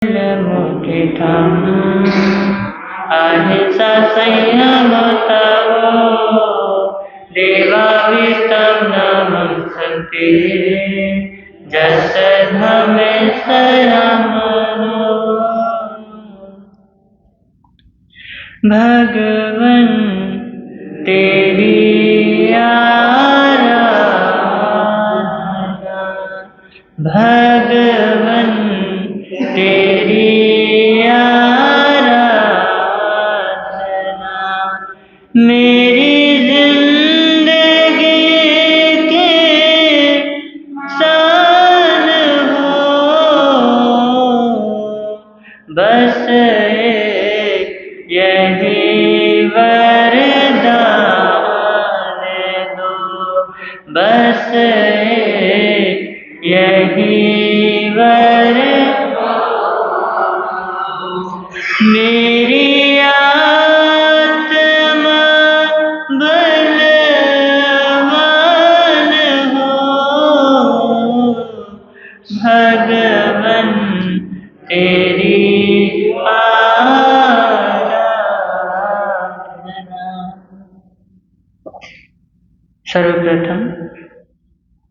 मुठितम अहिंसा संयम तवो देवावितं नमस्ते जस धमे संयमनो। भगवन तेरी आराधना, भगवन तेरी आराधना मेरी जिंदगी के शान हो। बस यही वरदान दो, बस यही मेरी आत्मा बलवान हो। भगवन तेरी आराधना। सर्वप्रथम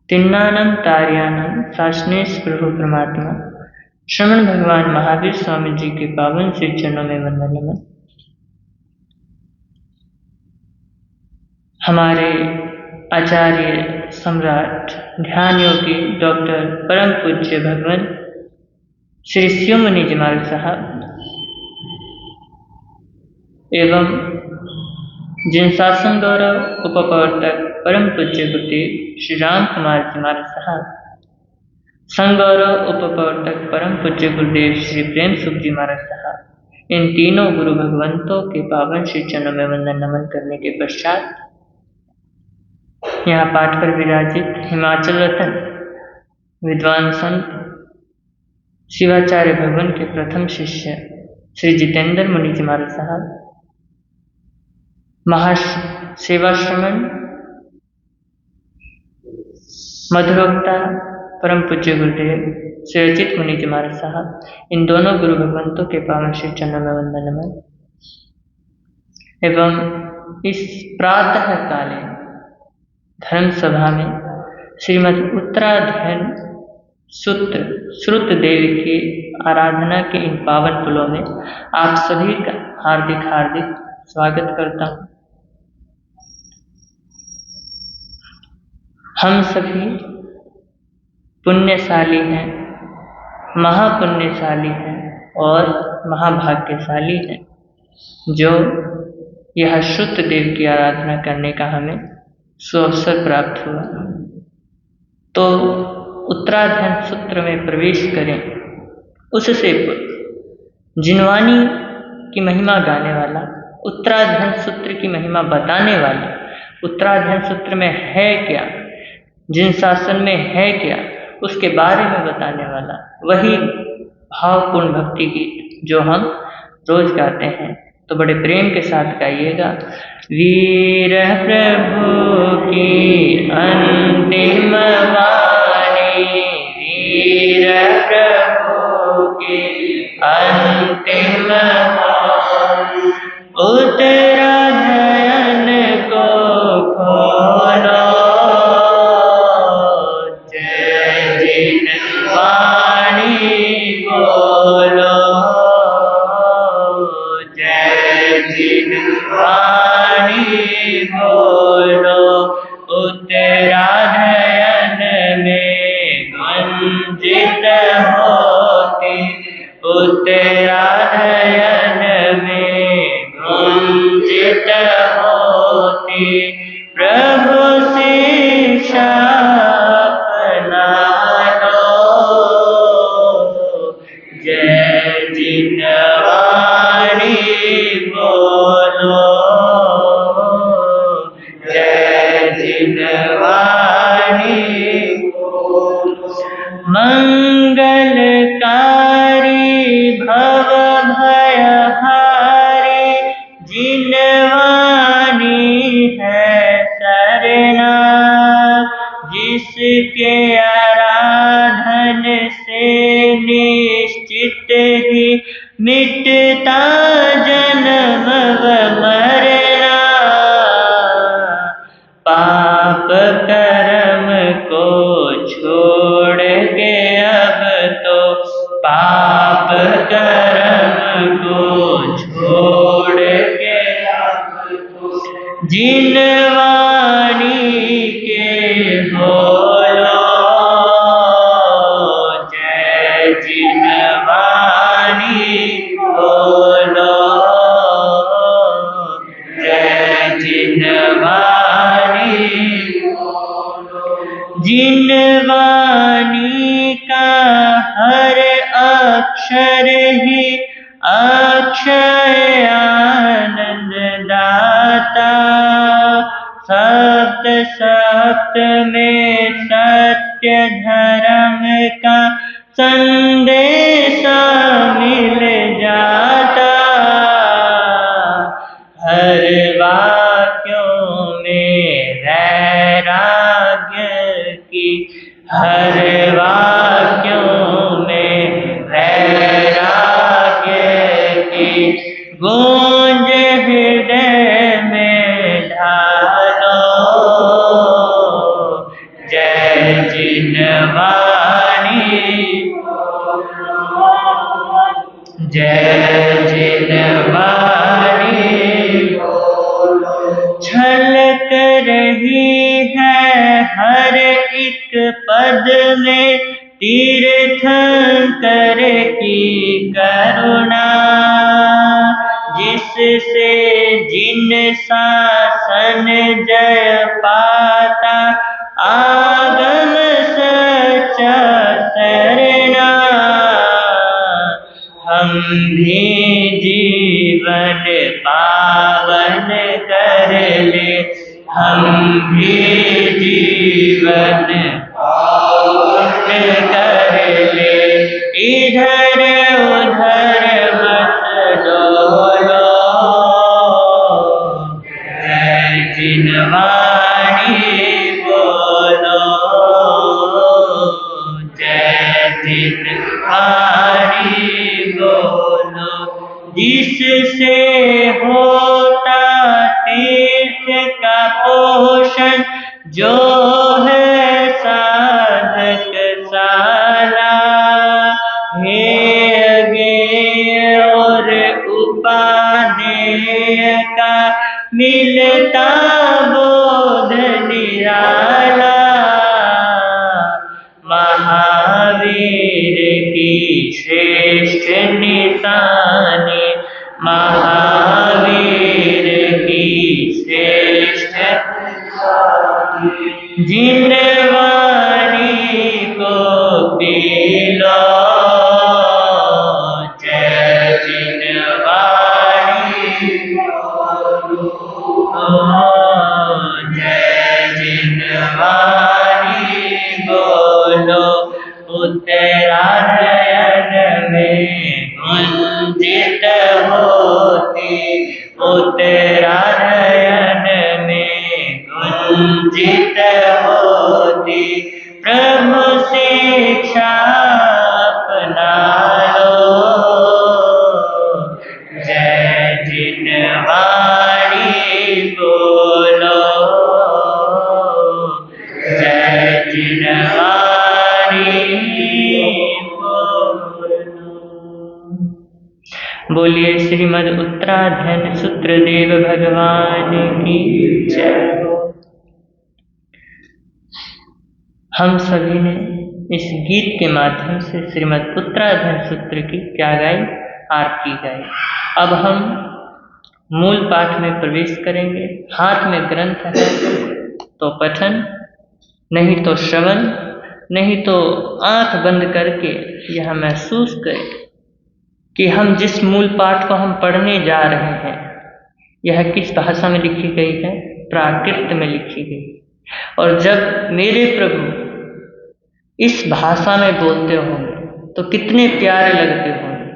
तिन्नानम तार्यानम शासनेश प्रभु परमात्मा श्रवण भगवान महावीर स्वामी जी के पावन श्री चरणों में वंदन नमन। हमारे आचार्य सम्राट ध्यान योगी डॉक्टर परम पूज्य भगवान श्री शिव मुनि जी महाराज साहब एवं जिन शासन गौरव उपप्रवर्तक परम पूज्य गुरुदेव श्री राम कुमार जी महाराज साहब, संगौरव उपप्रवर्तक परम पूज्य गुरुदेव श्री प्रेम सुख जी महाराज साहब, इन तीनों गुरु भगवंतों के पावन श्री चरणों में वंदन नमन करने के पश्चात यहाँ पाठ पर विराजित हिमाचल रतन विद्वान संत शिवाचार्य भगवान के प्रथम शिष्य श्री जितेंद्र मुनि जी महाराज साहब, महासेवाश्रमण मधुरोक्ता परम पूज्य गुरुदेव श्री अचित मुनि जी महाराज साहब, इन दोनों गुरु भगवंतों के पावन श्री चरणों में वंदन नमन। एवं इस प्रातः कालीन धर्म सभा में श्रीमद् उत्तराध्ययन सूत्र श्रुत देवी की आराधना के इन पावन पुलों में आप सभी का हार्दिक हार्दिक स्वागत करता हूँ। हम सभी पुण्यशाली हैं, महापुण्यशाली हैं और महाभाग्यशाली हैं जो यह शुद्ध देव की आराधना करने का हमें सुअवसर प्राप्त हुआ। तो उत्तराध्ययन सूत्र में प्रवेश करें उससे पूर्व जिनवानी की महिमा गाने वाला, उत्तराध्ययन सूत्र की महिमा बताने वाला, उत्तराध्ययन सूत्र में है क्या, जिन शासन में है क्या, उसके बारे में बताने वाला वही भावपूर्ण भक्ति गीत जो हम रोज गाते हैं। तो बड़े प्रेम के साथ गाइएगा। वीर प्रभु की अंतिम वाणी, वीर प्रभु की अंतिम वाणी, उत्तराध्ययन को खोलो, वाणी बोलो, जय जिन वाणी बोलो, उत्तराध्ययन में गुंजित होती, उत्तराध्ययन में गुंजित होती, प्रभु शिक्षा जिनवाणी बोलो, जय जिनवाणी बोलो, मंगलकारी भव भयहारी, जिनवाणी है सरना, जिसके आराधन से निश्चित भी मिटता जन्म व मरना। पाप कर्म को छोड़ के अब तो, पाप कर्म को छोड़ के अब तो, जिन वाणी के बोलो जय, जिन वाणी बोलो जय, जिन वाणी, जिन वाणी का हर अक्षर ही अक्षय आनंद दाता। सप्त सप्त में सत्य धर्म का संदेश मिल जाता। हर वाक्यों में वैराग्य की, हर वाक्यों में वैराग्य की गूंज हृदय में ढालो। जय जिन वाणी, जय जिन वाणी झलक रही है हर एक पद में तीर्थंकर की करुणा। जिससे जिन शासन जय पाता आगम सच्चा सरना। हम भी जीवन पावन कर ले, हम भी जीवन पावन कर ले। इधर उधर मत डोलो। जय जिन वाणी बोलो जय, जिन वाणी बोलो। जिससे होता तीर्थ का पोषण जो है साधक साला। हे अज्ञेय और उपादेय का मिलता बोध निराला। महावीर की श्रेष्ठ निशानी, महावीर की श्रेष्ठ निशानी। जिन वाणी को पी लो जय, जिन वाणी जय, जिन वाणी बोलो। उत्तरायण में गुंजित होती, उत्तरायण में गुंजित होती। प्रभु शिक्षा अपना लो। जय जिन वाणी बोलो जय, जिन वाणी बोलो। बोलिए श्रीमद् उत्तराधन सूत्रदेव भगवान की जय हो। हम सभी ने इस गीत के माध्यम से श्रीमद् उत्तराधन सूत्र की क्या गाई, आरती गाई। अब हम मूल पाठ में प्रवेश करेंगे। हाथ में ग्रंथ है तो पठन, नहीं तो श्रवण, नहीं तो आंख बंद करके यह महसूस करें कि हम जिस मूल पाठ को हम पढ़ने जा रहे हैं यह किस भाषा में लिखी गई है, प्राकृत में लिखी गई। और जब मेरे प्रभु इस भाषा में बोलते होंगे तो कितने प्यारे लगते होंगे,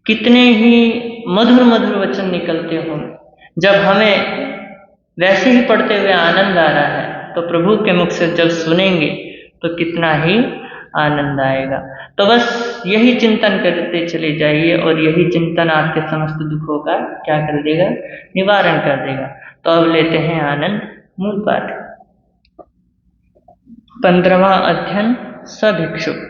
कितने ही मधुर मधुर वचन निकलते होंगे। जब हमें वैसे ही पढ़ते हुए आनंद आ रहा है तो प्रभु के मुख से जब सुनेंगे तो कितना ही आनंद आएगा। तो बस यही चिंतन करते चले जाइए और यही चिंतन आपके समस्त दुखों का क्या कर देगा, निवारण कर देगा। तो अब लेते हैं आनंद मूल पाठ। 15वां अध्ययन सभिक्षुक।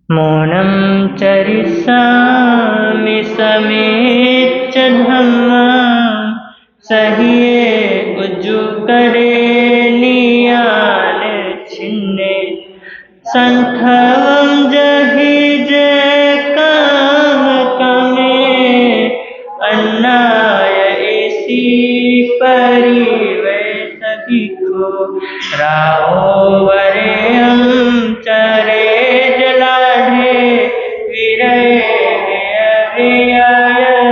मौनं चरिष्यामि समेच्च धम्मं सहिये उज्जुकरे नियान छिन्ने संथवं जहि जय काम कमे अन्नाय ऐसी परिवे सभिको राहो वरेयं चरे जलाढे विरय व्यय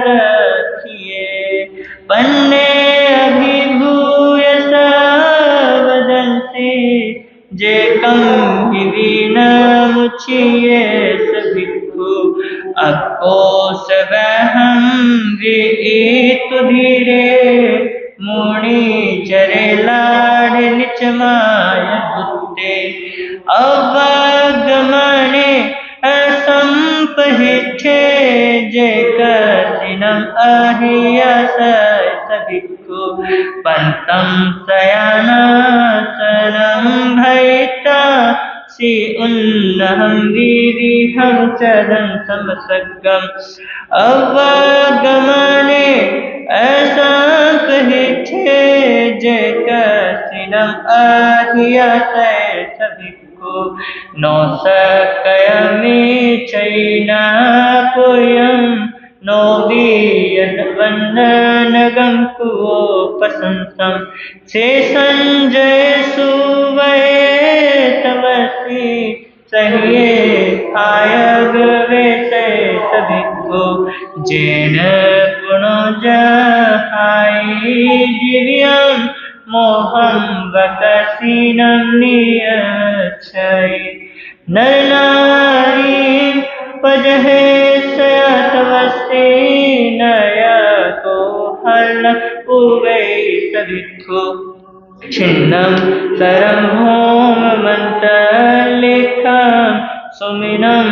रखिए पन्ने अभिभूय सावदंसे जे कम विवीन मुछिए सभिको अको सबहम विईत धीरे मुनि चरे लाड निच माय गुत्ते अवगमने असंपहिठे जे कठिनम अहिया सभिको पंतम शयनासनं भयिता श्री उन्नहं विविहं चरण समसग्गम अवगमने असंपहिठे जे कठिनम अहिया सभिको नो सकयमे चैना कोयं नो वियत वंदनगं कुओपसंसं से संजय सुवये तवसी सहिए आयग वैसे सभिको जैन गुणों जहाई दिव्यं मोहं वकसीनं नियच्छै नर नारी पजहे सयतवस्ते नया को हल उवै सभिको छिन्नं सरं होम मंत्रलेखं सुमिनं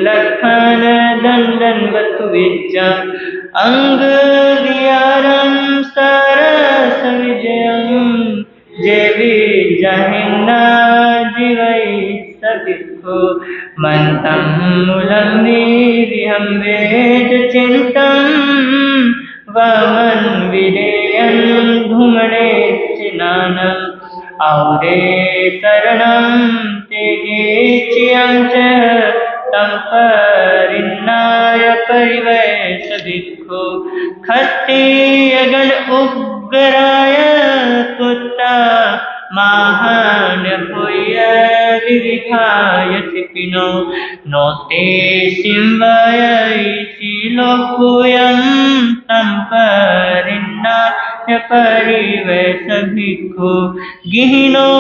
लखन दंडनवतु विजयं अंग विहारं सरस विजयं जे विजहिना जीवै सभिको मंतं मूलं वीर्यं वेद चिन्तं वमन विधेयं धूमने चिनानं औरे शरणं तेगे चियं च तं परिन्नाय परिवै सभिको खत्तियगण उग्राय पुत्रा महान होय विविहाय सिपिनो नोते सिंवयैति लोकुयं तं परिन्नाय परिवै सभिको गिहिनो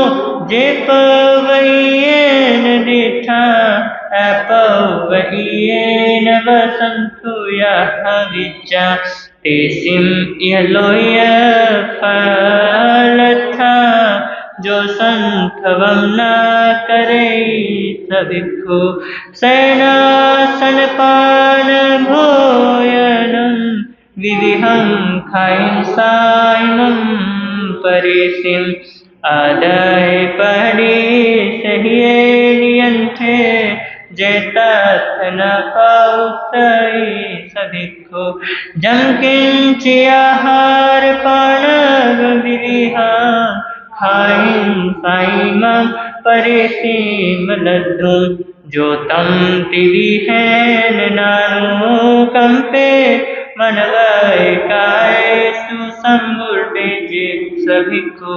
जे पवयेन दिठा अपवयेन वसन्तु यः विचा तेसिम यह लोय फलथा जो संथवम न करे सभिको सैनासन पान भोजनं विविहं खाइन साइनं परिसिम आदाय पढ़ी सहिए नियंत्रे जेतन पाउसई सभिको जम किंचि आहार पानव विविहा खाइन साइमं परिसीम लड्डू जो तम तिविहेन नानु कंपे मनवय काय सुसंबुर्डे जे सभिको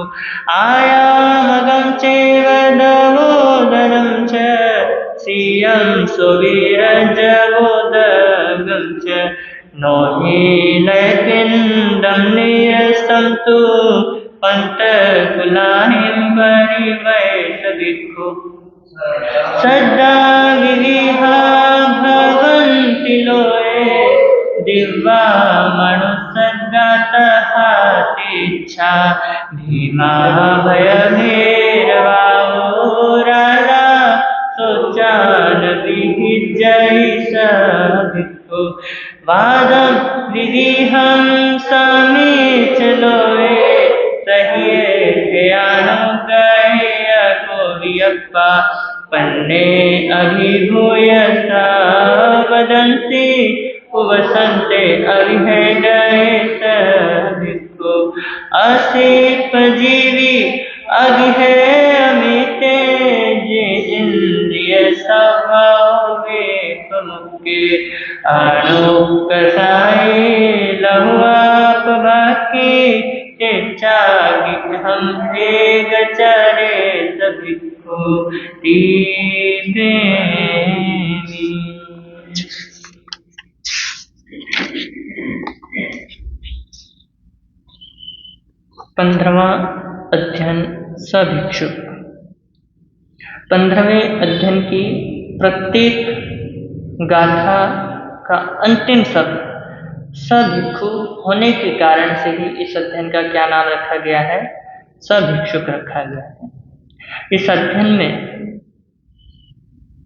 आयामगं चैव दवोदरं च सियं सुवीरजवोदगं च नो हि लयपिण्डं निरस्तं तु पंतकुलाहिं परिवै सभिको सदा विविहा भवन्ति लोये दिव्या मनुसद्गातहातिच्छा भीमा भयभैरवाओ राजा जैसा भिक्षु वादम विधिहं सामे चलोए सहिए ज्ञानो गए कोवियप्पा पन्ने अभिभूयसा वदन्ति उपसन्ते अभिहे गए भिक्षु असिप जीवी अभिहे अमिते जे इंद्रिय स्वभावे मुक्के आणु कसाई लहुआप बाकी चागी हम एक चरे सभी को दीपे 15वां अध्ययन सभिक्षु। 15वें अध्ययन की प्रत्येक गाथा का अंतिम शब्द सभिक्षु होने के कारण से ही इस अध्ययन का क्या नाम रखा गया है, सभिक्षुक रखा गया है। इस अध्ययन में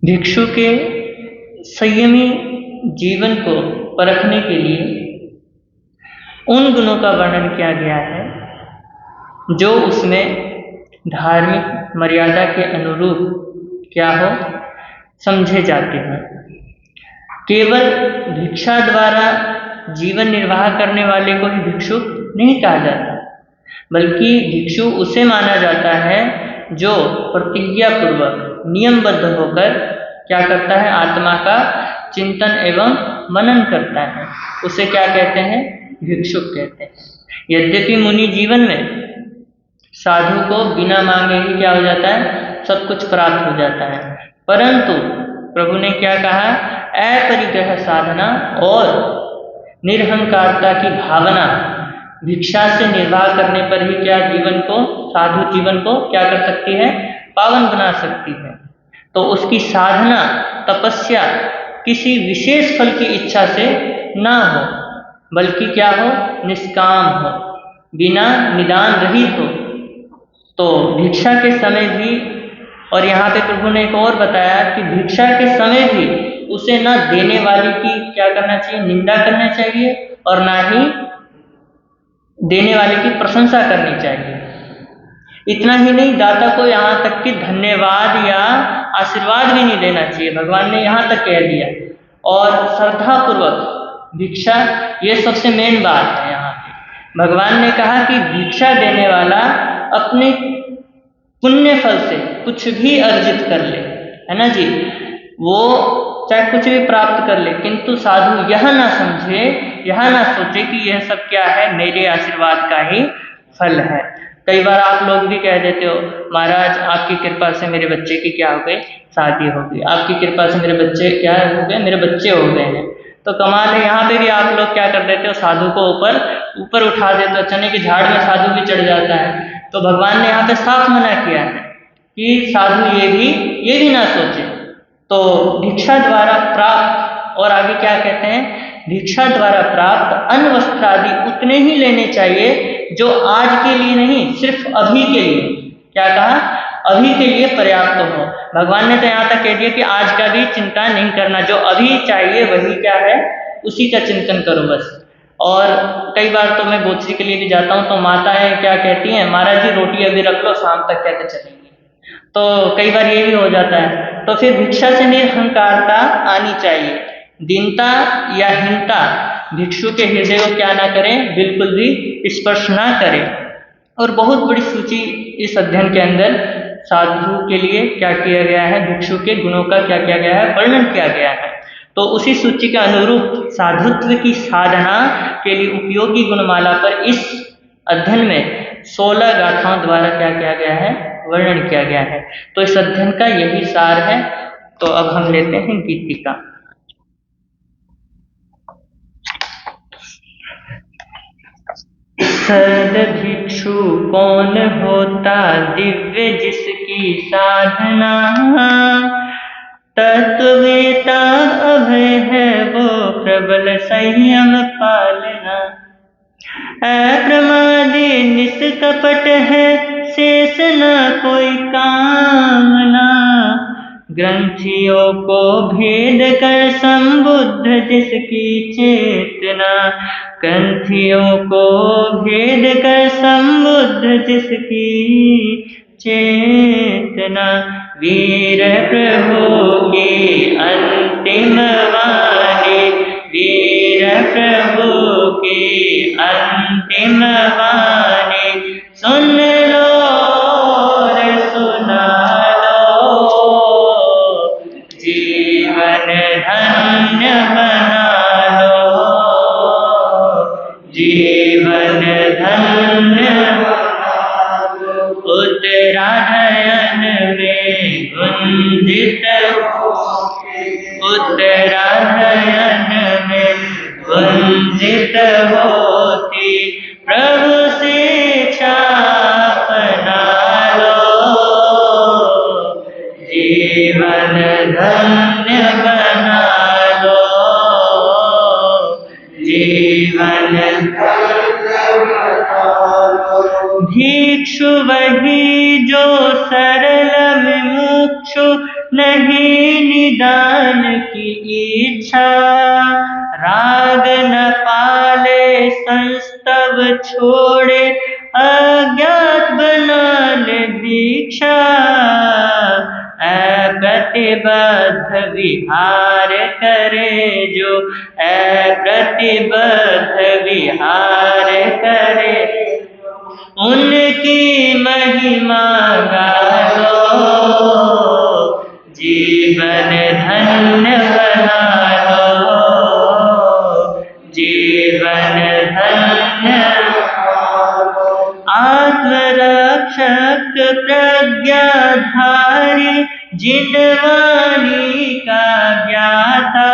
भिक्षु के संयमी जीवन को परखने के लिए उन गुणों का वर्णन किया गया है जो उसमें धार्मिक मर्यादा के अनुरूप क्या हो समझे जाते हैं। केवल भिक्षा द्वारा जीवन निर्वाह करने वाले को ही भिक्षु नहीं कहा जाता, बल्कि भिक्षु उसे माना जाता है जो प्रतिज्ञा पूर्वक नियमबद्ध होकर क्या करता है, आत्मा का चिंतन एवं मनन करता है। उसे क्या कहते हैं, भिक्षुक कहते हैं। यद्यपि मुनि जीवन में साधु को बिना मांगे ही क्या हो जाता है, सब कुछ प्राप्त हो जाता है, परंतु प्रभु ने क्या कहा, अपरिग्रह साधना और निरहंकारता की भावना भिक्षा से निर्वाह करने पर ही क्या जीवन को, साधु जीवन को क्या कर सकती है, पावन बना सकती है। तो उसकी साधना तपस्या किसी विशेष फल की इच्छा से ना हो, बल्कि क्या हो, निष्काम हो, बिना निदान रहित हो। तो भिक्षा के समय भी, और यहाँ पे प्रभु ने एक और बताया कि भिक्षा के समय भी उसे ना देने वाली की क्या करना चाहिए, निंदा करना चाहिए, और ना ही देने वाले की प्रशंसा करनी चाहिए। इतना ही नहीं, दाता को यहाँ तक कि धन्यवाद या आशीर्वाद भी नहीं देना चाहिए, भगवान ने यहाँ तक कह दिया। और श्रद्धापूर्वक भिक्षा, ये सबसे मेन बात है। यहाँ पे भगवान ने कहा कि भिक्षा देने वाला अपने पुण्य फल से कुछ भी अर्जित कर ले, है ना जी, वो चाहे कुछ भी प्राप्त कर ले, किंतु साधु यह ना समझे, यह ना सोचे कि यह सब क्या है, मेरे आशीर्वाद का ही फल है। कई बार आप लोग भी कह देते हो, महाराज आपकी कृपा से मेरे बच्चे की क्या हो गई, शादी हो गई, आपकी कृपा से मेरे बच्चे क्या हो गए, मेरे बच्चे हो गए हैं। तो कमाल है, यहाँ पे भी आप लोग क्या कर देते हो, साधु को ऊपर उठा देते हो, चने की झाड़ में साधु भी चढ़ जाता है। तो भगवान ने यहाँ पे साफ मना किया है कि साधु ये भी ना सोचे। तो भिक्षा द्वारा प्राप्त, और आगे क्या कहते हैं, भिक्षा द्वारा प्राप्त अन्न वस्त्र आदि उतने ही लेने चाहिए जो आज के लिए नहीं, सिर्फ अभी के लिए, क्या कहा, अभी के लिए पर्याप्त हो। भगवान ने तो यहाँ तक कह दिया कि आज का भी चिंता नहीं करना, जो अभी चाहिए वही क्या है, उसी का चिंतन करो बस। और कई बार तो मैं गोचरी के लिए भी जाता हूँ, तो माताएं क्या कहती हैं, महाराज जी रोटी अभी रख लो, शाम तक कैसे चलेंगे। तो कई बार ये भी हो जाता है। तो फिर भिक्षा से निरहंकारता आनी चाहिए, दीनता या हीनता भिक्षु के हृदय को क्या ना करें, बिल्कुल भी स्पर्श ना करें। और बहुत बड़ी सूची इस अध्ययन के अंदर साधु के लिए क्या किया गया है, भिक्षु के गुणों का क्या किया गया है, वर्णन किया गया है। तो उसी सूची के अनुरूप साधुत्व की साधना के लिए उपयोगी गुणमाला पर इस अध्ययन में 16 गाथाओं द्वारा क्या किया गया है, वर्णन किया गया है। तो इस अध्ययन का यही सार है। तो अब हम लेते हैं गीतिका। सद्भिक्षु कौन होता दिव्य जिसकी साधना, तत्वेता अभय है वो प्रबल संयम पालना, अप्रमादी निष्कपट है शेष न कोई कामना, ग्रंथियों को भेद कर संबुद्ध जिसकी चेतना, ग्रंथियों को भेद कर संबुद्ध जिसकी चेतना, वीर प्रभु की अंतिम वाणी, वीर प्रभु की अंतिम वाणी, सुन लो रे सुना लो, जीवन धन्य बना लो, जीवन धन्य बना लो। उत्तरायण में गुंजित उत्तरायण में गुंजित होती प्रभु शिक्षा अपना लो, जीवन धन्य बना लो, जीवन भिक्षु वही जो सरल मुमुक्षु, नहीं निदान की इच्छा, राग न पाले संस्तव छोड़े, अज्ञात बना ले भिक्षा, अप्रतिबद्ध विहार करे जो, अप्रतिबद्ध विहार करे, उनकी महिमा गा लो, जीवन धन्य बना लो, जीवन धन्य। आत्मरक्षक प्रज्ञाधारी जिनवाणी का ज्ञाता,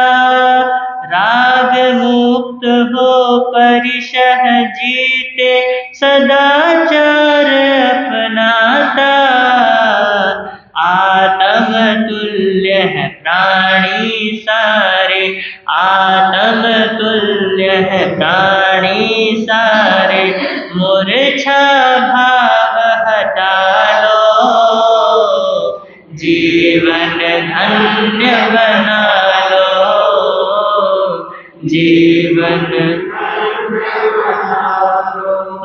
राग मुक्त हो परिशह जीते, सदाचार अपनाता, आत्म तुल्य है प्राणी सारे, आत्म तुल्य है प्राणी सारे, मूर्छा भाव हटा लो, जीवन धन्य बना लो, जीवन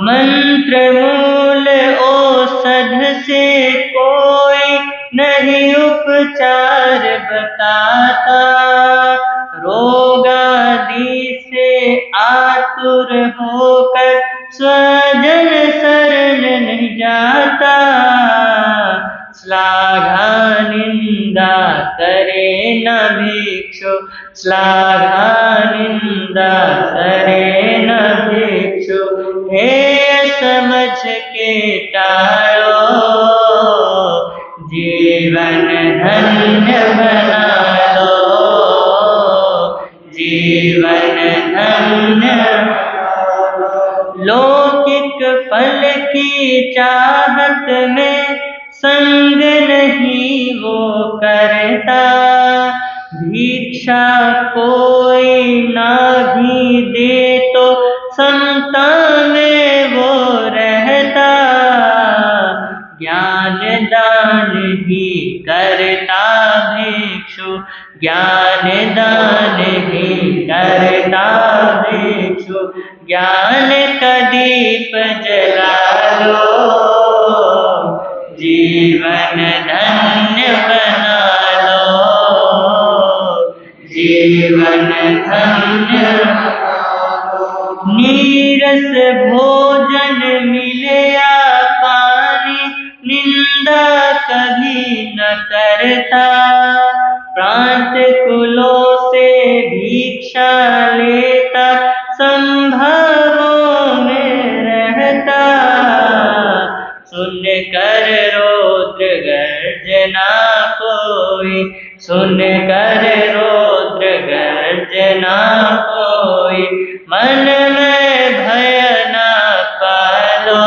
मंत्र मूल औषध से कोई नहीं उपचार बताता, रोगादि से आतुर होकर स्वजन शरण नहीं जाता, श्लाघा निंदा करे न भिक्षु, श्लाघा निंदा करे न भिक्षु, हे समझ के टालो, जीवन धन्य बना लो, जीवन धन्य। लौकिक फल की चाहत में संग नहीं वो करता, भिक्षा कोई ना भी दे तो समता में वो रहता, ज्ञान दान ही करता भिक्षु, ज्ञान दान ही करता भिक्षु, ज्ञान का दीप जला लो, जीवन धन्य बना लो, जीवन धन्य। नीरस भोजन मिले या पानी, निंदा कभी न करता, प्रांत कुलों से भिक्षा लेता, संभावों में रहता, सुन कर रौद्र गर्जना कोई, सुन कर रौद्र गर्जना कोई, मन में भय न पालो,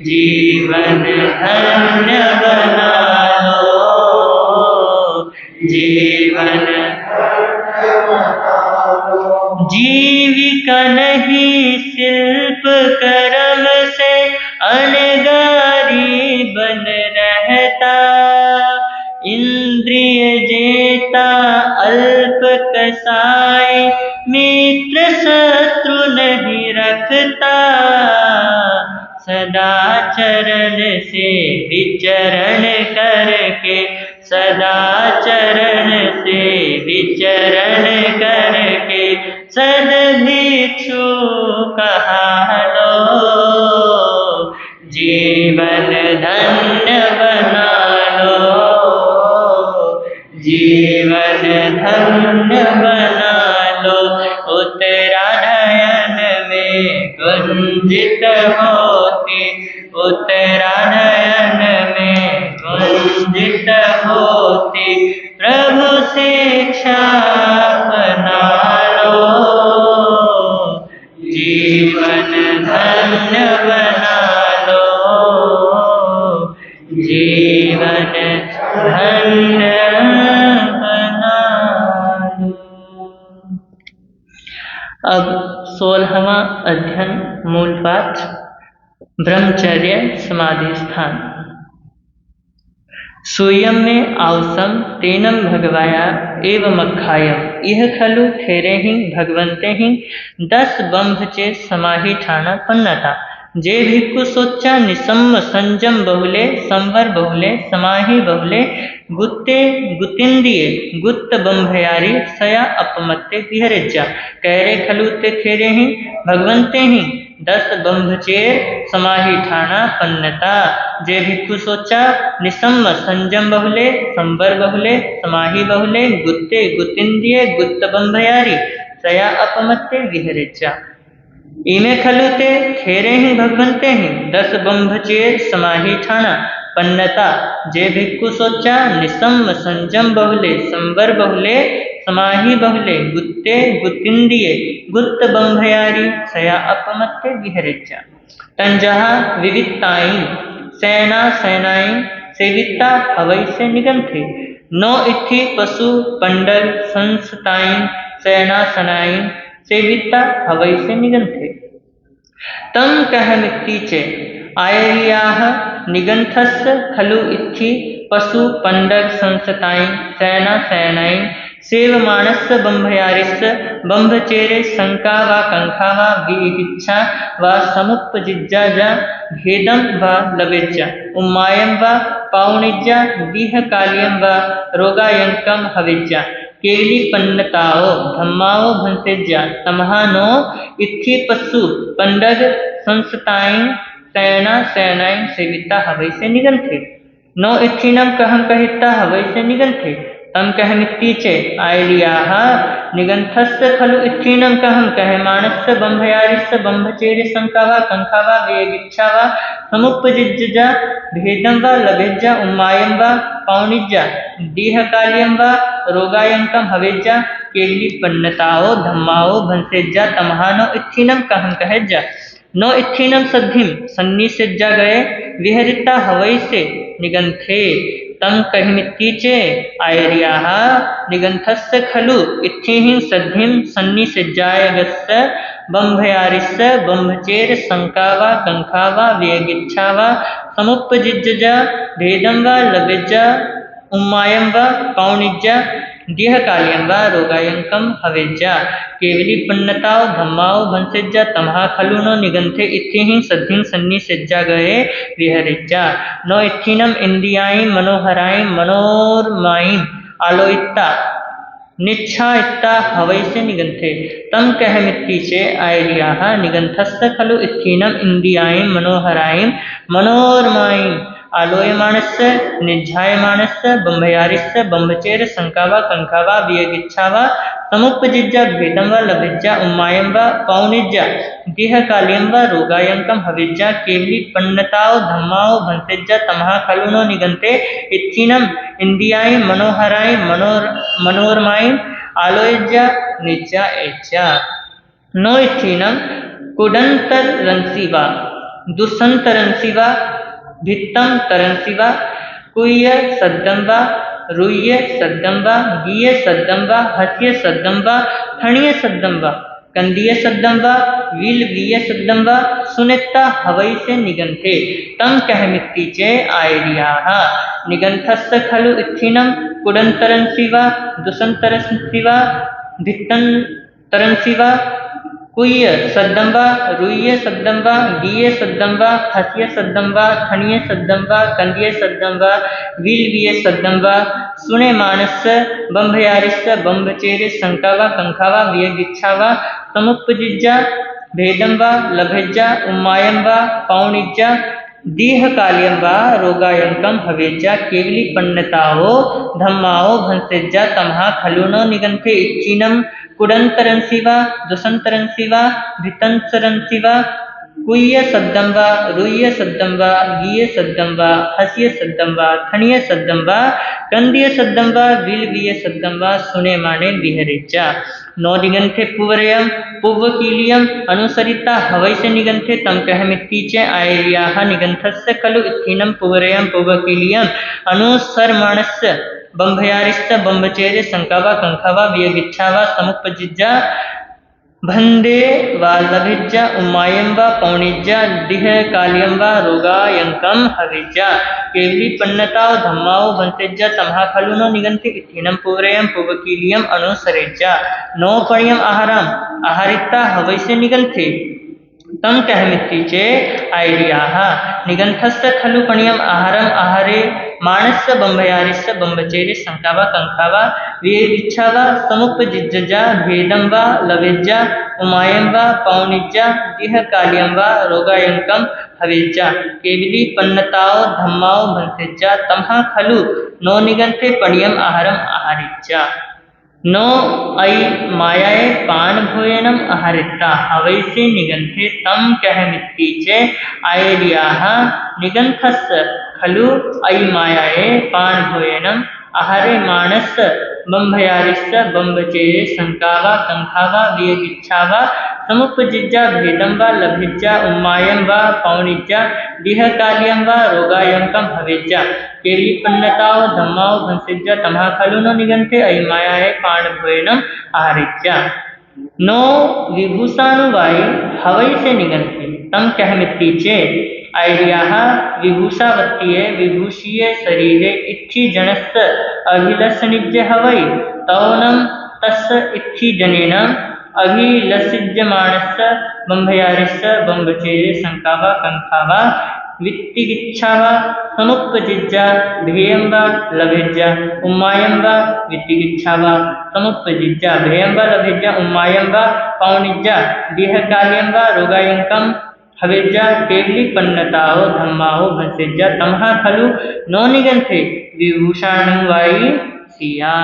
जीवन धन्य बना लो, जीवन जीविका नहीं शिल्प कर्म से अनगारी बन रहता, कसाई, मित्र शत्रु नहीं रखता, सदा चरण से विचरण करके, सदा चरण से विचरण करके, सद्भिक्षु कहा लो, जीवन धन्य बना लो, जीवन धन्य बना लो। उत्तरायण में गुंजित होती, उत्तरायण में गुंजित होती, प्रभु शिक्षा अपना लो, जीवन धन्य बना लो, जीवन धन्य बना लो। अब 16वां अध्ययन मूल पाठ, ब्रह्मचर्य समाधि स्थान। सूयम में आवसम तेनम भगवाया एव मखायम, यह खलु थेरे ही भगवंते ही 10 बंभचे समाहि ठाना पन्नता, जे भिक्खु सोचा निसम्म संजम बहुले, संवर बहुले, समाहि बहुले, गुत्ते गुतिंदिये गुत्त बंभयारी, सया अपमत्ते विहरिजा। कहरे खलूते खेरे ही भगवंते ही 10 बंभचेर समाहि ठाना पन्नता, जे भिक्खु सोचा निसम्म संजम बहुले, संवर बहुले, समाहि बहुले, गुत्ते गुतिंदिये गुत्त बंभयारी, सया अपमत्ते विहरिजा। इमे खलुते खेरे ही भगवंते ही 10 बंभचेर समाहि ठाना पन्नता, जे भिक्खु सोचा निसम्म संजम बहुले, संवर बहुले, समाहि बहुले, गुत्ते गुतिंदिये गुत्त बंभयारी, सया अपमत्ते विहरिजा। तंजहा विवित्ताई सेना सेनाई, सेविता हवै से निगंथे, नो इत्थि पशु पंडल संसताई, सेना सनाई, सेविता हवै से निगंथे। तम कहमित्तीचे आयर्याः निगंथस्य खलु इत्थि पशु पंडल संसताई, सेना सेनाई, सेवमानस्य बंभयारिस्य, बंभचेरे शंका वा कंखा वा विगिच्छा वा समुपजिज्जा जा, भेदं वा लवेज्जा, उम्मायं वा पाउनिज्जा, दीहकाल्यं वा रोगायंकं हविज्जा, केवली पन्नताओ धम्माओ भंसेज्जा, तमहानो इत्थि पशु पंडग संसताई, सेना सेनाई, सेविता हवै से निगंथे। नो इत्थीनम कहम कहिता हवै से निगंथे, तम कहमित्तीचे आयर्याः निगंथस्य खलु इत्थीनम कहम कहमानस्य बंभयारिस्य, बंभचेरे शंका वा कंखा वा वेगिच्छा वा समुपजिज्जा, भेदं वा लभेज्जा, उम्मायं वा पाउनिज्जा, दीहकाल्यं वा रोगायंकं हवेज्जा, केवली पन्नताओ धम्माओ भंसेज्जा, तमहानो इत्थीनम कहम कहेज्जा। नो इत्थीनम सद्धिम सन्निसेज्जा गए, विहरिता हवै से निगंथे। तम कहिमित्तीचे आयर्याः निगंथस्य खलु इत्थिहि सद्धिं सन्निसेज्जायगस्य, बंभयारिस्य, बंभचेर शंका वा कंखा वा वेगिच्छा वा समुपजिज्जा, भेदं वा लवेज्जा, उम्मायं वा पाउनिज्जा, दीहकाल्यं वा रोगायंकं हवेज्जा, केवली पन्नताओ धम्माओ भंसेज्जा, तमहा खलु नो निगंथे इत्थिहि सद्धिं सन्निसेज्जा गए विहरिज्जा। नो इत्थीनम इंद्रियाई मनोहराई मनोरमाई आलोइत्ता, निच्छाइत्ता हवै से निगंथे। तम कहमित्तीचे आयर्याः निगंथस्य खलु इत्थीनम इंद्रियाई मनोहराई मनोरमाई आलोयमानस्य, निध्यायमानस्य, बंभयारिस्य, बंभचेर शंका वा कंखा वा वियगिच्छा वा समुपजिज्जा, भेदं वा लभिज्जा, उम्मायं वा पाउनिज्जा, दीहकाल्यं वा रोगायंकं हविज्जा, केवली पन्नताओ धम्माओ भंसेज्जा, तमहा खलु नो निगंते इत्थीनम इंद्रियाई मनोहराई मनोरमाई आलोयज्जा, निज्जा एज्जा। नो इत्थीनम कुडंतरंसिवा, दुसंतरंसिवा, भित्तं तरंसिवा, कुय्य सद्दं वा, रुय्य सद्दं वा, गीय सद्दं वा, हस्य सद्दं वा, फणीय सद्दं वा, कंदीय सद्दं वा, विलवीय सद्दं वा, सुनेत्ता हवै से निगंथे। तम कहमित्तीचे आयर्याः निगंथस्य खलु इत्थीनम कुडंतरं शिवा दुसंतरं शिवा धित्तंतरं शिवा कुय्य सद्दं वा रुय्य सद्दं वा गीय सद्दं वा हस्य सद्दं वा थणीय सद्दं वा कंदिय सद्दं वा विलवीय सद्दं वा सुने मानस्य बंभयारिस्य बंभचेरे शंका वा कंखा वा वियगिच्छा वा समुपजिज्जा भेदं वा लभेज्जा उम्मायं वा पौणिज्जा दीहकाल्यं वा रोगायंकं हवेज्जा केवली पन्नताओ धम्माओ भंसेज्जा तमहा खलुनो निगंथे इच्छिनं कुडंतरं शिवा दुसंतरं शिवा धितंतरं शिवा कुय्य सद्दं वा रुय्य सद्दं वा गीय सद्दं वा हस्य सद्दं वा थणीय सद्दं वा कंदिय सद्दं वा विलवीय सद्दं वा सुने माने विहरेज्जा नौ निगंथे पुवरयम पुव्वकीलियम अनुसरिता हवैसे निगंथे तम कहमित्तीचे आयर्याः निगंथस्य खलु इत्थीनं पुवरयम पुव्वकीलियम अनुसरमाणस्य बंभयारिश्च बंभचेरे शंकावा कंखावा वियगिच्छावा समुपजिज्जा भंदे वा लभिज्जा उम्मायं वा पौणिज्जा दिह काल्यं वा रोगायंकं हविज्जा केवली पन्नताओ धम्माओ भंसेज्जा तमहा खलुनो निगंथे इत्थीनं पुवरयम पुव्वकीलियम अनुसरेज्जा नो पर्यम आहारम आहारिता हवैसे निगंथे तम कहमित्तीचे आयर्याः निगंथस्य खलु पण्यम आहारम आहारे मानस्य बंभयारिस्य बंभचेरे शंकावा कंखावा वियगिच्छावा समुपजिज्जा भेदं वा लवेज्जा उमायं वा पौणिज्जा दिह काल्यं वा रोगायंकं हवेज्जा केवली पन्नताओ धम्माओ भंसेज्जा तमहा खलु नो निगंथे पण्यम आहारम आहारिज्जा नो अयि मायाए पान भोजनम आहारिता हवैसे निगंथे तम कहमित्तीचे आयर्याः निगंथस्य खलु अयि मायाए पान भोजनम आहारे मानस्य बंभयारिस्य बंभचेरे शंकावा कंखावा वियगिच्छावा समुपजिज्जा भेदं वा लभिज्जा उम्मायं वा पौणिज्जा दिहकाल्यं वा रोगायंकं हवेज्जा केवली पन्नताओ धम्माओ भंसेज्जा तमहा खलु नो निगंथे अयि मायाए पान भोजनम आहारिज्जा नो विभूषानुवायी हवैसे निगंथे तम कहमित्तीचे आयर्याः विभूषावत्तीये विभूषीये शरीरे इच्छी जनस्य अभिलषणिज्य हवै तौनं तस्य इच्छी जनेन अभिलषिज्यमानस्य बंभयारिस्य बंभचेरे शंकावा कंखावा वित्तिगिच्छावा समुपजिज्जा भेयं वा लभेज्जा उम्मायं वा वित्तिगिच्छावा समुपजिज्जा भेयं वा लभेज्जा उम्मायं वा पौणिज्जा देहकाल्यं वा रोगायंकं हवेज्जा केवली पन्नताओ धम्माओ भंसेज्जा तमहा खलु नो निगंथे विभूषाणुवायी सिया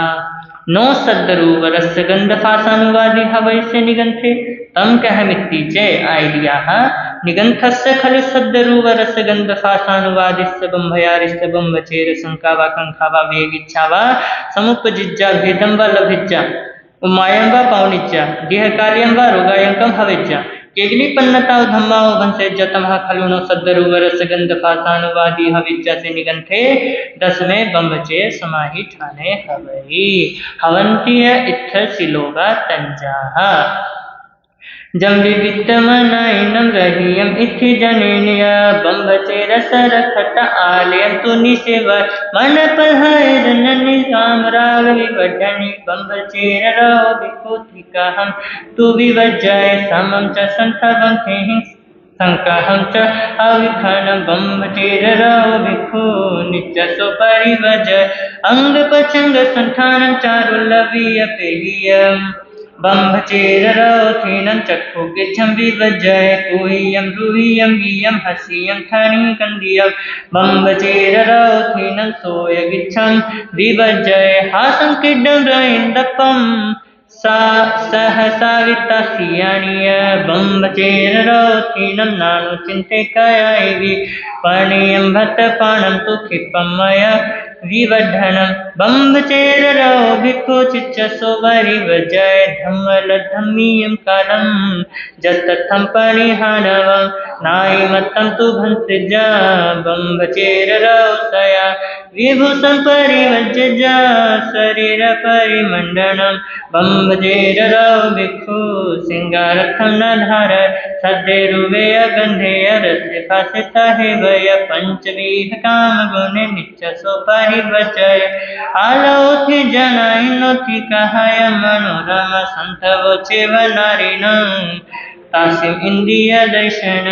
नो सद्दरूवरस्य गंधफासानुवादी हवैसे निगंथे तम कहमित्तीचे आयर्याः निगंथस्य खलु सद्दरूवरस्य गंधफासानुवादिस्य बंभयारिस्य बंभचेर शंकावा कंखावा वेगिच्छावा समुपजिज्जा भेदं वा लभिज्जा उम्मायं वा पौणिज्जा देहकाल्यं वा रोगायंकं हवेज्जा केवली पन्नताओ धम्माओ भंसेज्जा तमहा खलु नो सद्दरूवरस्य गंधफासानुवादी हविज्जा से निगंथे 10वें बंभचेर समाहि ठाने हवै हवंतीय इत्थ सिलोगा तंजाः जम विवित्तमनाइनं रहियम इत्थि जनेनिय बंभचेर सरखट आलयं तु निसेव मन पहायर निजाम राग विवडनि बंभचेर रहो बिकुथिका हम तु विवज्जय समं च संथवं खेहि संकहं च अविखन बंभचेर रहो बिखु नित्य सो परिवजय अंग पचंग संठानं चारुलवीय पेहियम बंभचेर रौथीनं चक्षुगिच्छं विवज्जय कुह्यं रुह्यं गीयं हस्यं थणि कंदियं बंभचेर रौथीनं सोयगिच्छं विवज्जय हासं किड्डं रैन्दपं सा सहसा वित्तसियाणीय बंभचेर रौथीनं नानु चिन्ते कयायि पणियं भट्टपाणं तु क्षिपं मया विवड्ढनं बंभचेर रहो भिक्खु चिच्चसो वरिवजय धम्मल धम्मीयं कालं जतथं परिहानवं नायमत्तं तु भंसजा बंभचेर रहो सया विभूषं परिवज्जजा शरीर परिमण्डनं बंभचेर रहो भिक्खु सिंगारथं न धार सद्देरुवेय गन्धेय रसे फासिता हेवय पंचविह काम गुणे नित्यसो परि सुपारी बजाय आलो थी जनाई नो थी कहाय मनोरम संत वोचे वनारिणं तासिम इंदिया दर्शन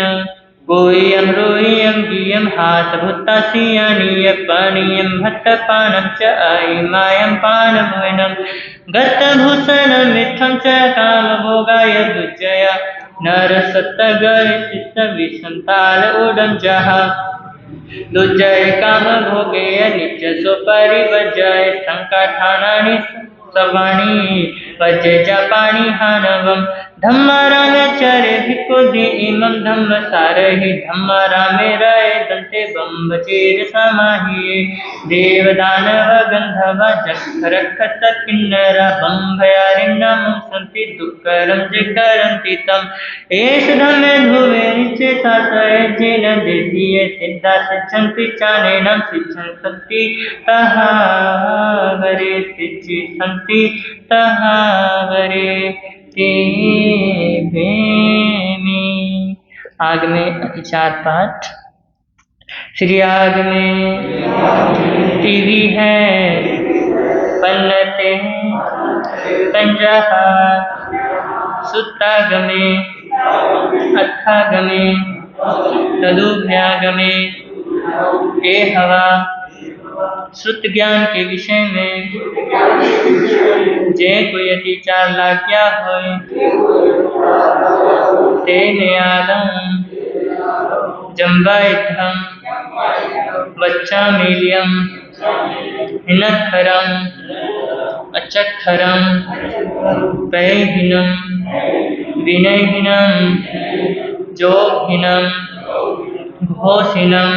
गोयम रोयम गियम हाथ भुत्ता सियानीय पानीयम भट्ट पानम च आई मायम पान भुवनम गत भूषण मिथम च काम भोगाय दुजया नर सत्त गय चित्त विषम ताल उडम जहा दुजय काम भोगे नित्य सुपारी बजाय संकाठानानि सवाणी वजे जापानी हानवम धम्मा राम चरे भिकुधि इमं धम्म सारहि धम्मा रामे राय दंते बम्ब चेर समाहिये देव दानव गंधव जख रक्षस किन्नर बम्भयारिण्यं संति दुःखरं जिकरन्ति तम एष धम्मे धुवे निचे सातये जिन दिधिये सिद्धा सिद्धन्ति चानेनं सिद्धं सन्ति तहावरे सिद्धि सन्ति तहावरे में। आग में अतिचार पाठ। श्री आग में टीवी है पन्नते पंजहा सुत्तागमे अथागमे तदुभयागमे ए हवा श्रुत ज्ञान के विषय में जे कोई अतिचार लाग्या होय तेने आदम जम्बाइधम बच्चा मीलियम हिनखरम अचक्षरम पैहिनम विनयहीनम जोगहीनम घोषिनम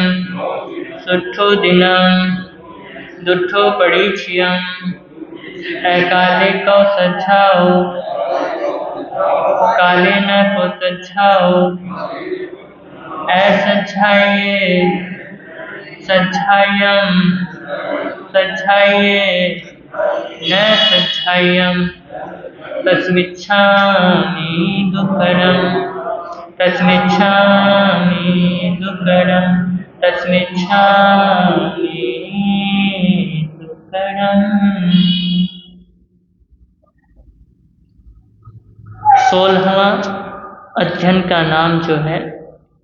सुठो दिनम दुठो पड़ीछियम काले को सज्जाओ काले न को सज्जाओ सज्जाइए सज्जायम सज्जाइए न सज्जायम तस्मिच्छामि दुःखरम तस्मिच्छामि दुःखरम तस्मिच्छामि दुःखरम। 16वां अध्ययन का नाम जो है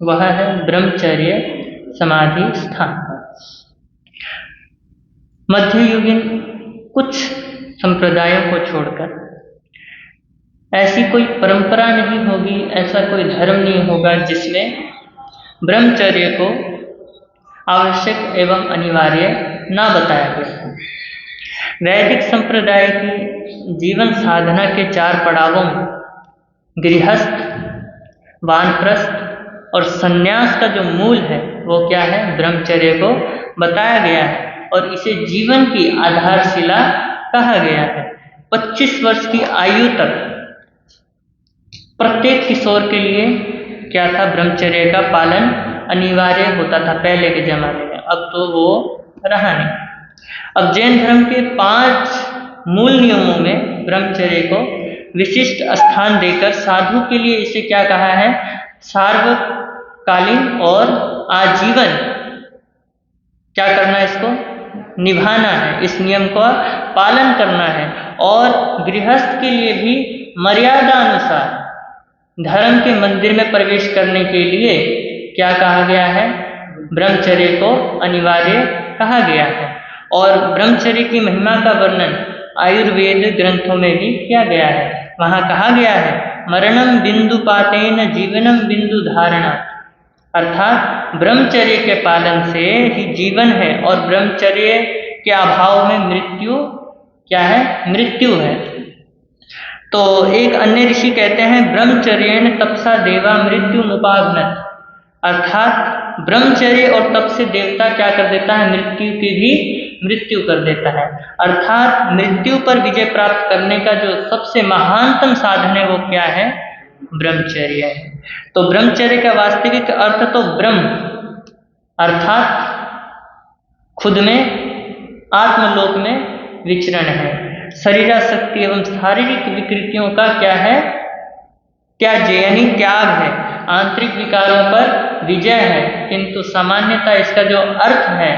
वह है ब्रह्मचर्य समाधि स्थान। मध्ययुगीन कुछ संप्रदायों को छोड़कर ऐसी कोई परंपरा नहीं होगी, ऐसा कोई धर्म नहीं होगा जिसमें ब्रह्मचर्य को आवश्यक एवं अनिवार्य ना बताया गया हो। वैदिक संप्रदाय की जीवन साधना के 4 पड़ावों में गृहस्थ, वानप्रस्थ और संन्यास का जो मूल है वो क्या है, ब्रह्मचर्य को बताया गया है और इसे जीवन की आधारशिला कहा गया है। 25 वर्ष की आयु तक प्रत्येक किशोर के लिए क्या था, ब्रह्मचर्य का पालन अनिवार्य होता था पहले के जमाने में, अब तो वो रहा नहीं। अब जैन धर्म के 5 मूल नियमों में ब्रह्मचर्य को विशिष्ट स्थान देकर साधु के लिए इसे क्या कहा है, सार्वकालीन और आजीवन क्या करना है, इसको निभाना है, इस नियम का पालन करना है। और गृहस्थ के लिए भी मर्यादा अनुसार धर्म के मंदिर में प्रवेश करने के लिए क्या कहा गया है, ब्रह्मचर्य को अनिवार्य कहा गया है। और ब्रह्मचर्य की महिमा का वर्णन आयुर्वेद ग्रंथों में भी किया गया है। वहाँ कहा गया है मरणम बिंदु पातेन जीवनम बिंदु धारणा, अर्थात ब्रह्मचर्य के पालन से ही जीवन है और ब्रह्मचर्य के अभाव में मृत्यु क्या है, मृत्यु है। तो एक अन्य ऋषि कहते हैं ब्रह्मचर्येण तपसा देवा मृत्यु मुपाघ्नत, अर्थात ब्रह्मचर्य और तप से देवता क्या कर देता है, मृत्यु की भी मृत्यु कर देता है। अर्थात मृत्यु पर विजय प्राप्त करने का जो सबसे महानतम साधन है वो क्या है, ब्रह्मचर्य है। तो ब्रह्मचर्य का वास्तविक अर्थ तो ब्रह्म अर्थात खुद में आत्मलोक में विचरण है। शरीरासक्ति एवं शारीरिक विकृतियों का क्या है, त्याग यानी त्याग है, आंतरिक विकारों पर विजय है। किंतु सामान्यतः इसका जो अर्थ है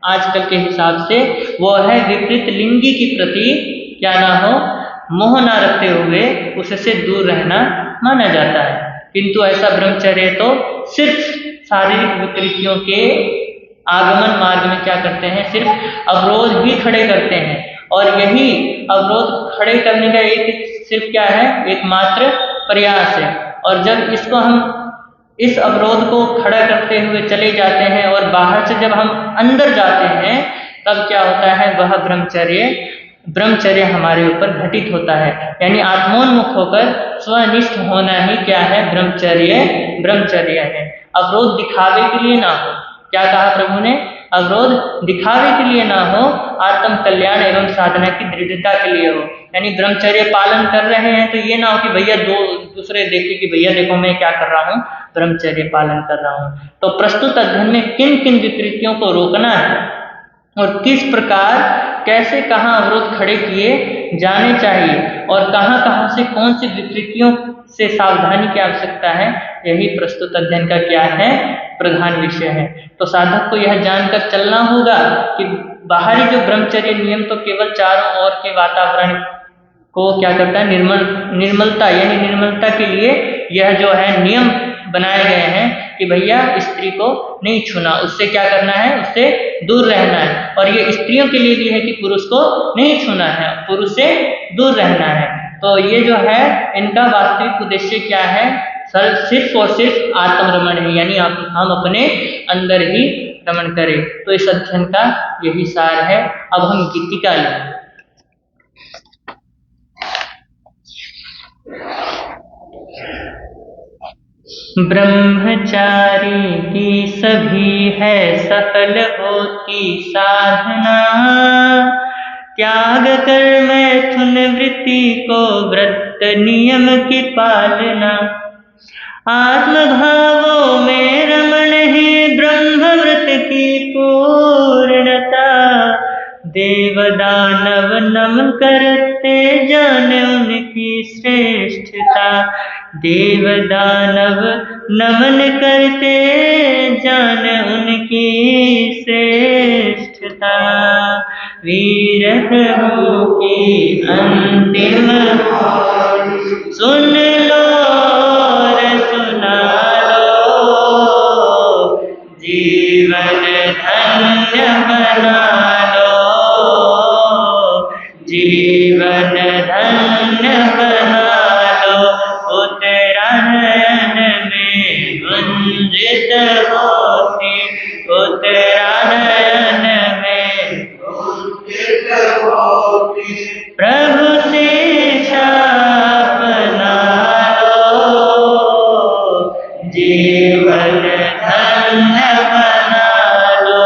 आजकल के हिसाब से वो है विपरीत लिंगी की प्रति क्या ना हो, मोह ना रखते हुए उससे दूर रहना माना जाता है। किंतु ऐसा ब्रह्मचर्य तो सिर्फ शारीरिक विकृतियों के आगमन मार्ग में क्या करते हैं, सिर्फ अवरोध भी खड़े करते हैं। और यही अवरोध खड़े करने का एक सिर्फ क्या है, एकमात्र प्रयास है। और जब इसको हम इस अवरोध को खड़ा करते हुए चले जाते हैं और बाहर से जब हम अंदर जाते हैं तब क्या होता है, वह ब्रह्मचर्य हमारे ऊपर घटित होता है। यानी आत्मोन्मुख होकर स्वनिष्ठ होना ही क्या है, ब्रह्मचर्य है। अवरोध दिखावे के लिए ना हो, क्या कहा प्रभु ने, अवरोध दिखावे के लिए ना हो, आत्म कल्याण एवं साधना की दृढ़ता के लिए हो। यानी ब्रह्मचर्य पालन कर रहे हैं तो ये ना हो कि भैया दूसरे देखे कि भैया देखो मैं क्या कर रहा हूँ, ब्रह्मचर्य पालन कर रहा हूँ। तो प्रस्तुत अध्ययन में किन किन विकृतियों को रोकना है और किस प्रकार कैसे कहाँ अवरोध खड़े किए जाने चाहिए और कहाँ कहाँ से कौन सी विकृतियों से सावधानी की आवश्यकता है, यही प्रस्तुत अध्ययन का क्या है, प्रधान विषय है। तो साधक को यह जानकर चलना होगा कि बाहरी जो ब्रह्मचर्य नियम तो केवल चारों ओर के वातावरण को क्या करता है, निर्मलता, यानी निर्मलता के लिए यह जो है नियम बनाए गए हैं कि भैया स्त्री को नहीं छूना, उससे क्या करना है, उससे दूर रहना है। और ये स्त्रियों के लिए भी है कि पुरुष को नहीं छूना है, पुरुष से दूर रहना है। तो ये जो है इनका वास्तविक उद्देश्य क्या है, सिर्फ और सिर्फ आत्मरमण है, यानी हम अपने अंदर ही रमण करें। तो इस अध्ययन का यही सार है। अब हम गीतिका लें। ब्रह्मचारी की सभी है सफल होती साधना, त्याग कर मैथुन वृत्ति को व्रत नियम की पालना, आत्मभावों में रमण ही ब्रह्मव्रत की पूर्णता, देव दानव नमन करते जाने उनकी श्रेष्ठता, देव दानव नमन करते जाने उनकी श्रेष्ठता, वीर प्रभु की अंतिम सुन लो और सुना लो, जीवन धन्य बना लो, जीवन धन्य बना लो, उत्तरायण में गुंजित होती, उत्तरायण में गुंजित होती, प्रभु से अपना लो, जीवन धन्य बना लो,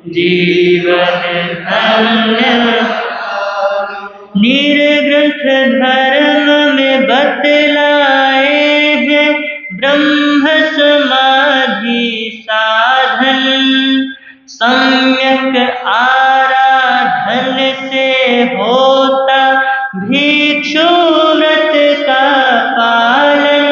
जीवन धन्य। निर्ग्रंथ धर्म में बतलाए हैं ब्रह्म समाधि साधन, सम्यक आराधन से होता भिक्षु व्रत का पालन,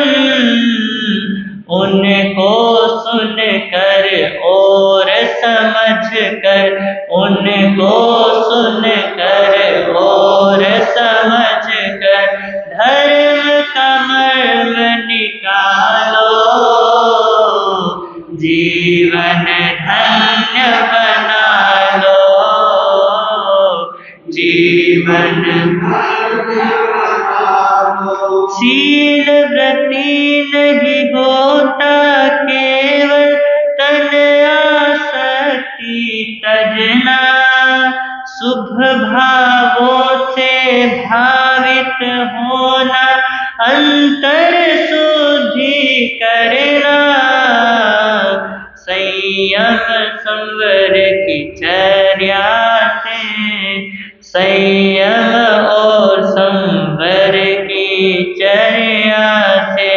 उनको सुन कर और समझ कर, उनको सुन कर और समझ कर, धर्म का मर्म निकालो, जीवन धन्य बना लो, जीवन धन्य बना लो। शील व्रती नहीं होता केवल तन आसक्ति तजना, शुभ भावों से भावित होना, अंतर शुद्धि करना, संयम संवर की चर्या से, संयम और संवर की चर्या से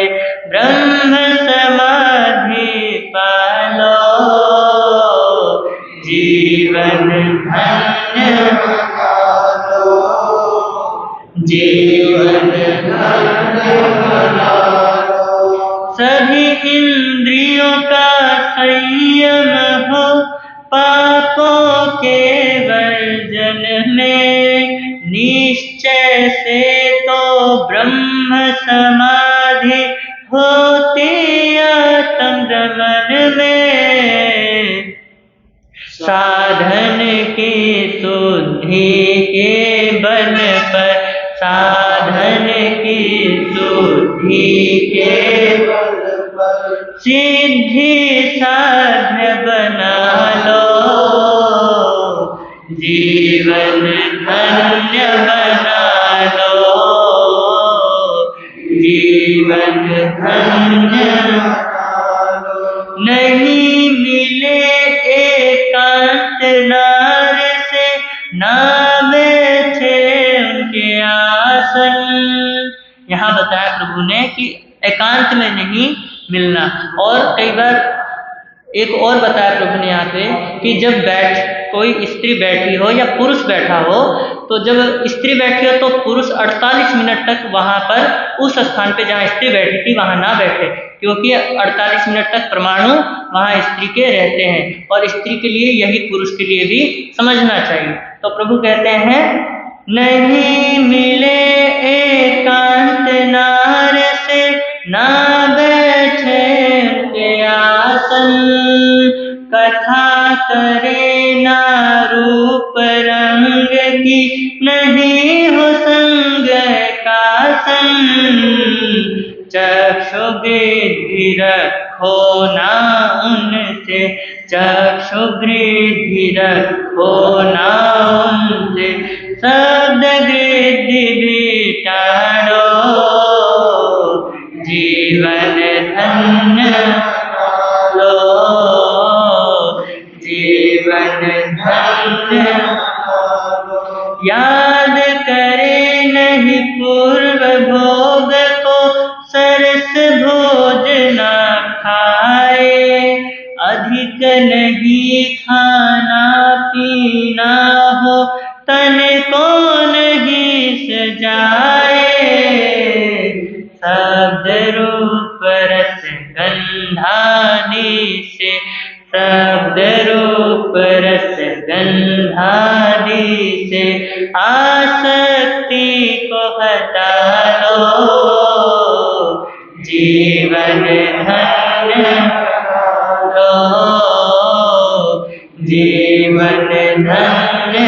ब्रह्म समाधि पालो, जीवन धन्य बना लो, जीवन धन्य बना लो। सभी इंद्रियों का संयम हो, निश्चय से तो ब्रह्म समाधि होती आत्म रमन में। साधन की शुद्धि के बल पर, साधन की शुद्धि के बल पर सिद्धि साध्य बना लो, जीवन धन्य बना लो, जीवन धन्य बना लो। नहीं मिले एकांत नार से, ना बैठे उनके आसन। यहाँ बताया प्रभु ने कि एकांत में नहीं मिलना। और कई बार एक और बताया प्रभु ने यहाँ पे कि जब कोई स्त्री बैठी हो या पुरुष बैठा हो, तो जब स्त्री बैठी हो तो पुरुष 48 मिनट तक वहाँ पर उस स्थान पे जहाँ स्त्री बैठी थी वहाँ ना बैठे, क्योंकि 48 मिनट तक परमाणु वहाँ स्त्री के रहते हैं, और स्त्री के लिए यही पुरुष के लिए भी समझना चाहिए। तो प्रभु कहते हैं नहीं मिले एकांत नार से, ना बैठे उनके आसन। कथा करे ना रूप रंग की, नहीं हो संग का संग। चक्षुवृद्धि रखो ना उनसे, चक्षुवृद्धि रखो ना उनसे। शब्द वृद्धि भी टालो, जीवन धन्य लो, जीवन धन्य। याद करे नहीं पूर्व भोग को, सरस भोजना खाए। अधिक नहीं खाना पीना हो, तन को नहीं सजाए। शब्द रूप रस गंधादि से, शब्द रूप रस गंधादि से आसक्ति को हटा लो, जीवन धन्य लो, जीवन धन्य।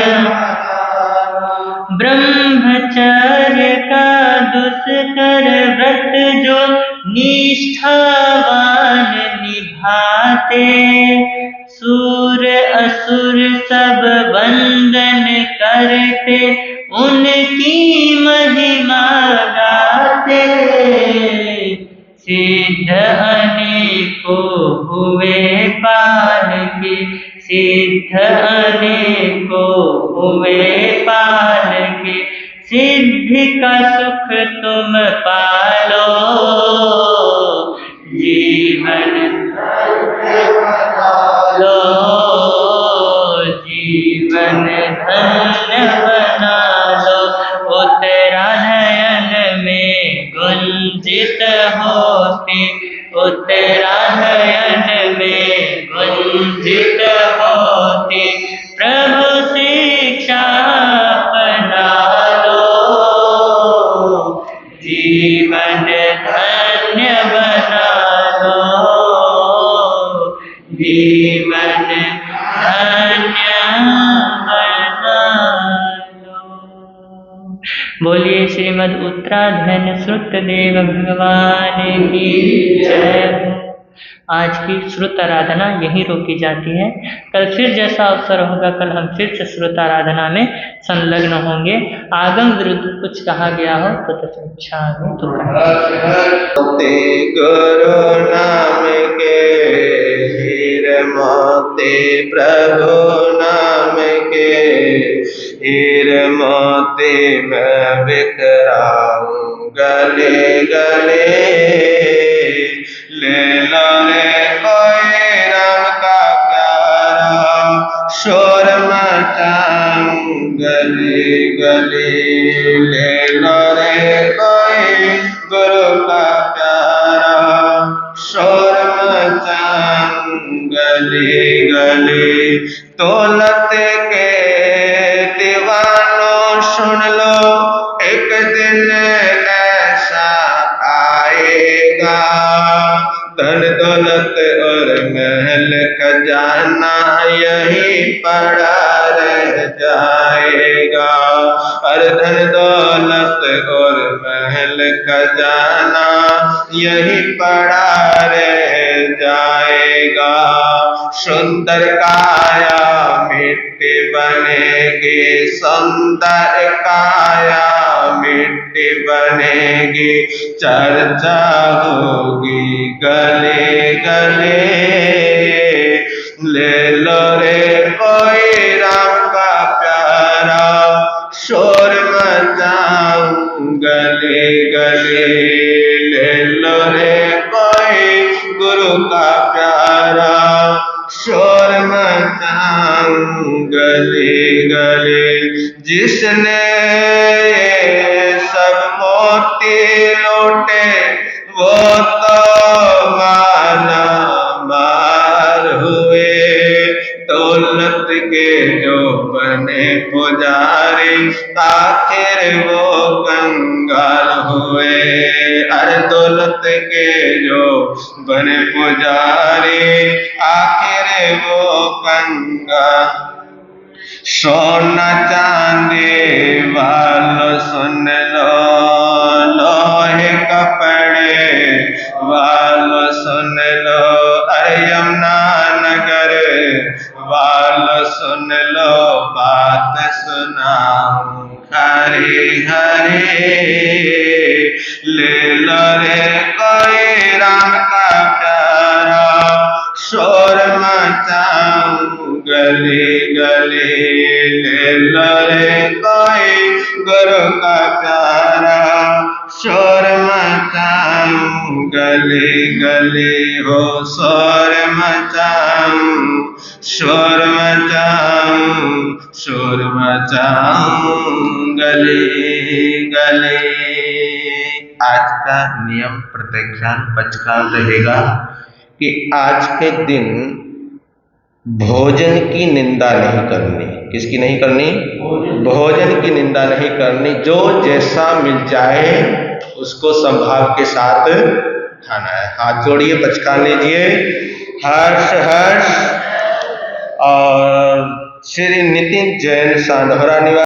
ब्रह्मचर्य का दुष्कर व्रत जो निष्ठावान निभाते, सूर असुर सब वंदन करते, उनकी महिमा गाते। सिद्ध अनेकों हुए पालके, सिद्ध अनेकों हुए पालके। सिद्धि का सुख तुम पालो, जीवन लो, जीवन धन्य बना लो। उत्तरा नयन में गुंजित होती, उत्तरा नयन में गुंजित होती। प्रभु शिक्षा अपना लो, जीवन धन्य बना लो, जीवन धन्य बना लो। बोलिए श्रीमद् उत्तराधन श्रुतदेव भगवान की जय। आज की श्रुत आराधना यहीं रोकी जाती है। कल फिर जैसा अवसर होगा, कल हम फिर से श्रुत आराधना में संलग्न होंगे। आगम विरुद्ध कुछ कहा गया हो तो तत्क्षा में तो गुरु नाम के हीर मोती, प्रभु नाम के हीर मोती मैं बिखराऊं गले गले। ले लो रे कोई राम का प्यारा, शोर मचाऊं गली गली। ले लो रे कोई गुरु का प्यारा, शोर मचाऊं गली गली। दौलत के दीवानों सुन लो, और धन दौलत और महल खजाना यही पड़ा रह जाएगा। सुंदर काया मिट्टी बनेगी, सुंदर काया मिट्टी बनेगी, चर्चा होगी गले गले। ले लो रे कोई राम का प्यारा, शोर मचाऊं गले गले। ले लो रे कोई गुरु का प्यारा, शोर मचाऊं गले गले। जिसने सब मोती लूटे वो तो माला मार हुए। दौलत के जो बने पुजारी आखिर वो कंगाल हुए। अरे दौलत के जो बने पुजारी आखिर वो कंगाल। सोना चांदी वालों सुन लो, लोहे कपड़े वालों सुन लो, अरे यमुना नगर वालों सुन लो, बात सुनाऊं हरे हरे। ले लो रे कोई राम का प्यारा, शोर मचाऊं गले गले। ले लो रे कोई गुरु का प्यारा, शोर मचाऊं गले गले। हो शोर मचाऊं, शोर मचाऊं, शोर मचाऊं गले गले। आज का नियम प्रत्यक्षान पचकाल रहेगा कि आज के दिन भोजन की निंदा नहीं करनी। किसकी नहीं करनी? भोजन की निंदा नहीं करनी। जो जैसा मिल जाए उसको संभाव के साथ खाना है। हाथ जोड़िए, पचकान लीजिए। हर्ष हर्ष। और श्री नितिन जैन सांधोरा निवासी।